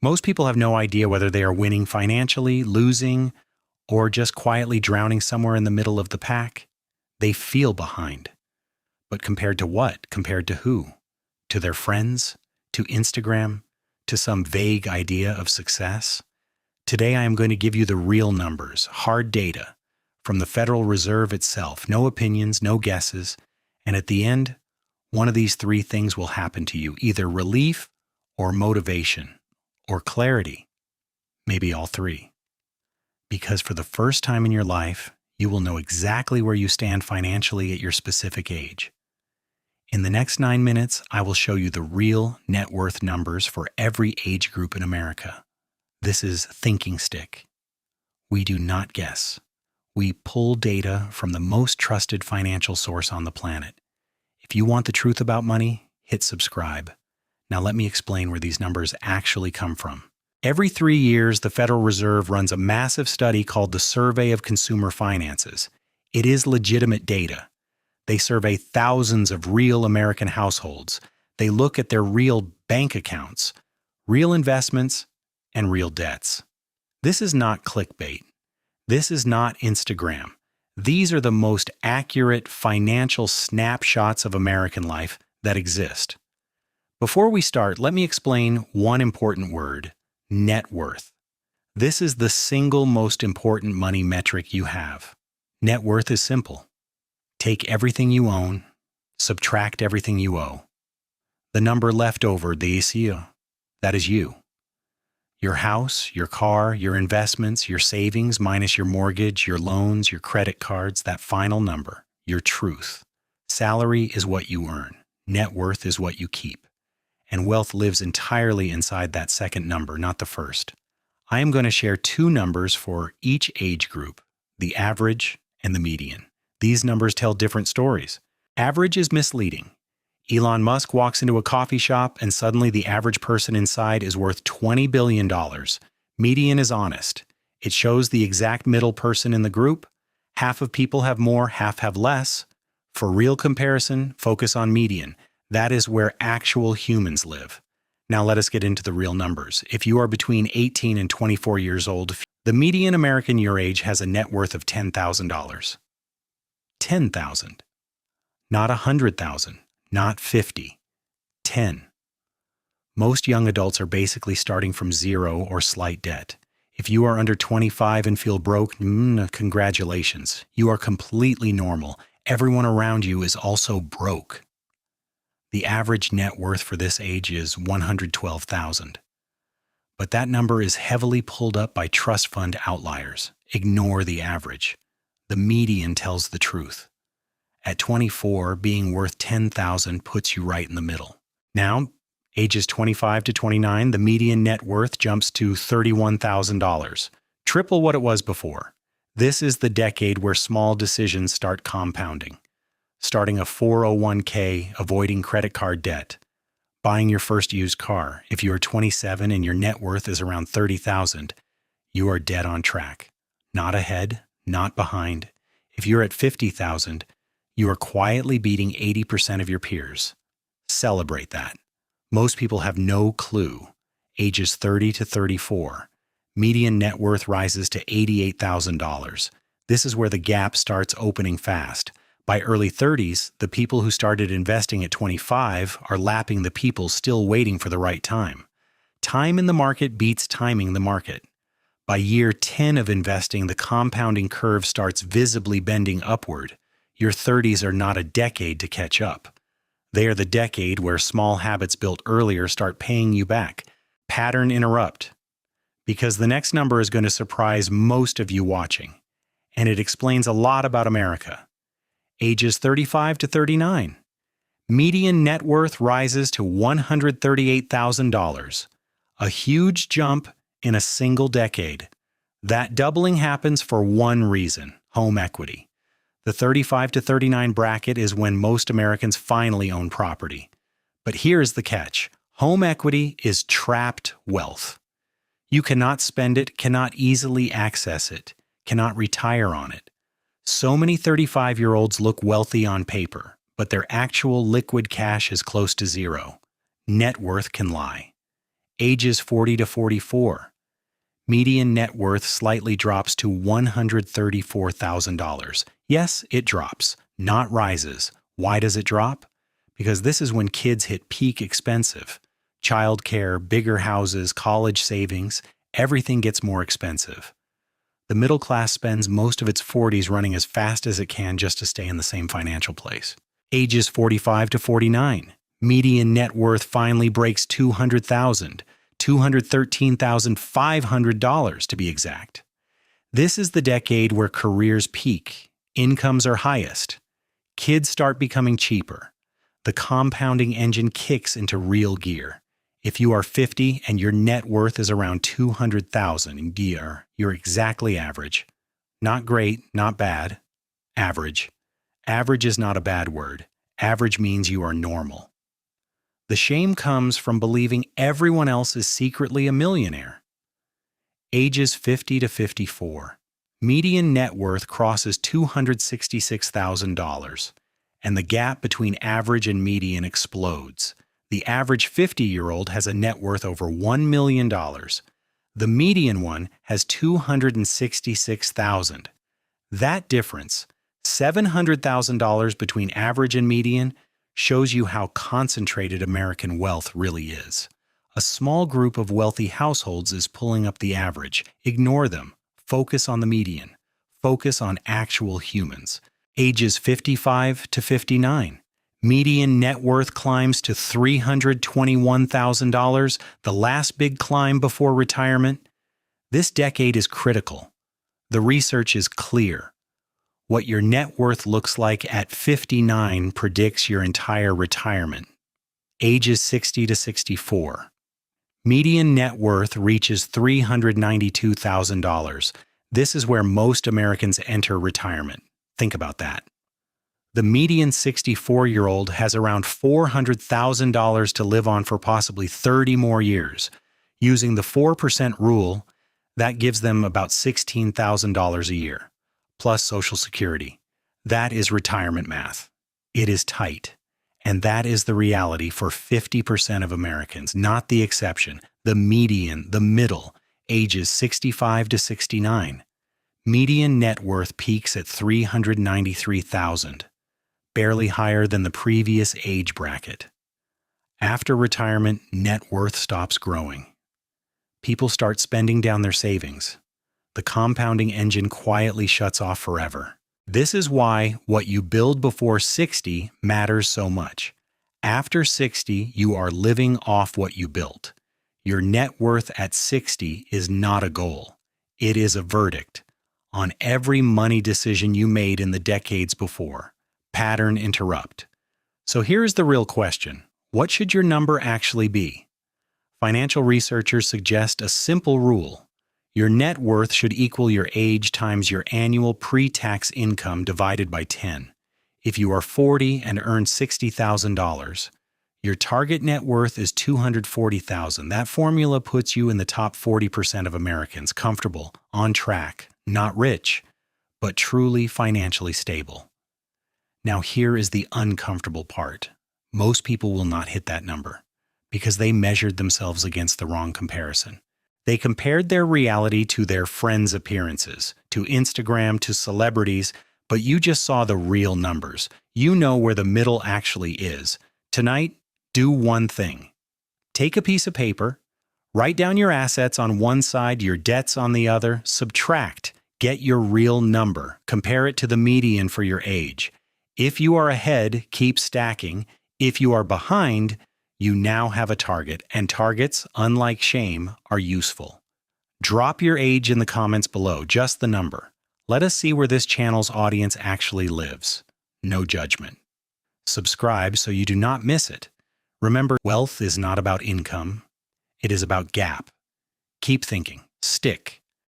Most people have no idea whether they are winning financially, losing, or just quietly drowning somewhere in the middle of the pack. They feel behind. But compared to what? Compared to who? To their friends? To Instagram? To some vague idea of success? Today I am going to give you the real numbers, hard data, from the Federal Reserve itself. No opinions, no guesses. And at the end, one of these three things will happen to you, either relief or motivation or clarity, maybe all three. Because for the first time in your life, you will know exactly where you stand financially at your specific age. In the next 9 minutes, I will show you the real net worth numbers for every age group in America. This is Thinking Stick. We do not guess. We pull data from the most trusted financial source on the planet. If you want the truth about money, hit subscribe. Now let me explain where these numbers actually come from. Every 3 years, the Federal Reserve runs a massive study called the Survey of Consumer Finances. It is legitimate data. They survey thousands of real American households. They look at their real bank accounts, real investments, and real debts. This is not clickbait. This is not Instagram. These are the most accurate financial snapshots of American life that exist. Before we start, let me explain one important word: net worth. This is the single most important money metric you have. Net worth is simple. Take everything you own, subtract everything you owe. The number left over, that is you. Your house, your car, your investments, your savings minus your mortgage, your loans, your credit cards, that final number, your truth. Salary is what you earn. Net worth is what you keep. And wealth lives entirely inside that second number, not the first. I am going to share two numbers for each age group, the average and the median. These numbers tell different stories. Average is misleading. Elon Musk walks into a coffee shop and suddenly the average person inside is worth $20 billion. Median is honest. It shows the exact middle person in the group. Half of people have more, half have less. For real comparison, focus on median. That is where actual humans live. Now let us get into the real numbers. If you are between 18 and 24 years old, the median American your age has a net worth of $10,000. 10,000. Not 100,000. Not 50. 10. Most young adults are basically starting from zero or slight debt. If you are under 25 and feel broke, congratulations. You are completely normal. Everyone around you is also broke. The average net worth for this age is $112,000. But that number is heavily pulled up by trust fund outliers. Ignore the average. The median tells the truth. At 24, being worth $10,000 puts you right in the middle. Now, ages 25 to 29, the median net worth jumps to $31,000, triple what it was before. This is the decade where small decisions start compounding. Starting a 401k, avoiding credit card debt, buying your first used car. If you are 27 and your net worth is around $30,000, you are dead on track. Not ahead, not behind. If you're at $50,000, you are quietly beating 80% of your peers. Celebrate that. Most people have no clue. Ages 30 to 34. Median net worth rises to $88,000. This is where the gap starts opening fast. By early 30s, the people who started investing at 25 are lapping the people still waiting for the right time. Time in the market beats timing the market. By year 10 of investing, the compounding curve starts visibly bending upward. Your 30s are not a decade to catch up. They are the decade where small habits built earlier start paying you back. Pattern interrupt. Because the next number is going to surprise most of you watching. And it explains a lot about America. Ages 35 to 39. Median net worth rises to $138,000. A huge jump in a single decade. That doubling happens for one reason: home equity. The 35 to 39 bracket is when most Americans finally own property. But here's the catch. Home equity is trapped wealth. You cannot spend it, cannot easily access it, cannot retire on it. So many 35-year-olds look wealthy on paper, but their actual liquid cash is close to zero. Net worth can lie. Ages 40 to 44. Median net worth slightly drops to $134,000. Yes, it drops, not rises. Why does it drop? Because this is when kids hit peak expensive. Childcare, bigger houses, college savings, everything gets more expensive. The middle class spends most of its 40s running as fast as it can just to stay in the same financial place. Ages 45 to 49. Median net worth finally breaks $200,000. $213,500 to be exact. This is the decade where careers peak, incomes are highest, kids start becoming cheaper. The compounding engine kicks into real gear. If you are 50 and your net worth is around $200,000 a year, you're exactly average. Not great, not bad. Average. Average is not a bad word. Average means you are normal. The shame comes from believing everyone else is secretly a millionaire. Ages 50 to 54. Median net worth crosses $266,000, and the gap between average and median explodes. The average 50-year-old has a net worth over $1 million. The median one has $266,000. That difference, $700,000 between average and median, shows you how concentrated American wealth really is. A small group of wealthy households is pulling up the average. Ignore them. Focus on the median. Focus on actual humans. Ages 55 to 59. Median net worth climbs to $321,000, the last big climb before retirement. This decade is critical. The research is clear. What your net worth looks like at 59 predicts your entire retirement. Ages 60 to 64. Median net worth reaches $392,000. This is where most Americans enter retirement. Think about that. The median 64-year-old has around $400,000 to live on for possibly 30 more years. Using the 4% rule, that gives them about $16,000 a year. Plus Social Security. That is retirement math. It is tight. And that is the reality for 50% of Americans, not the exception. The median, the middle, ages 65 to 69. Median net worth peaks at $393,000, barely higher than the previous age bracket. After retirement, net worth stops growing. People start spending down their savings. The compounding engine quietly shuts off forever. This is why what you build before 60 matters so much. After 60, you are living off what you built. Your net worth at 60 is not a goal. It is a verdict on every money decision you made in the decades before. Pattern interrupt. So here's the real question. What should your number actually be? Financial researchers suggest a simple rule. Your net worth should equal your age times your annual pre-tax income divided by 10. If you are 40 and earn $60,000, your target net worth is $240,000. That formula puts you in the top 40% of Americans, comfortable, on track, not rich, but truly financially stable. Now here is the uncomfortable part. Most people will not hit that number because they measured themselves against the wrong comparison. They compared their reality to their friends' appearances, to Instagram, to celebrities, but you just saw the real numbers. You know where the middle actually is. Tonight, do one thing. Take a piece of paper, write down your assets on one side, your debts on the other, subtract, get your real number, compare it to the median for your age. If you are ahead, keep stacking. If you are behind, you now have a target, and targets, unlike shame, are useful. Drop your age in the comments below, just the number. Let us see where this channel's audience actually lives. No judgment. Subscribe so you do not miss it. Remember, wealth is not about income. It is about gap. Keep thinking. Stick.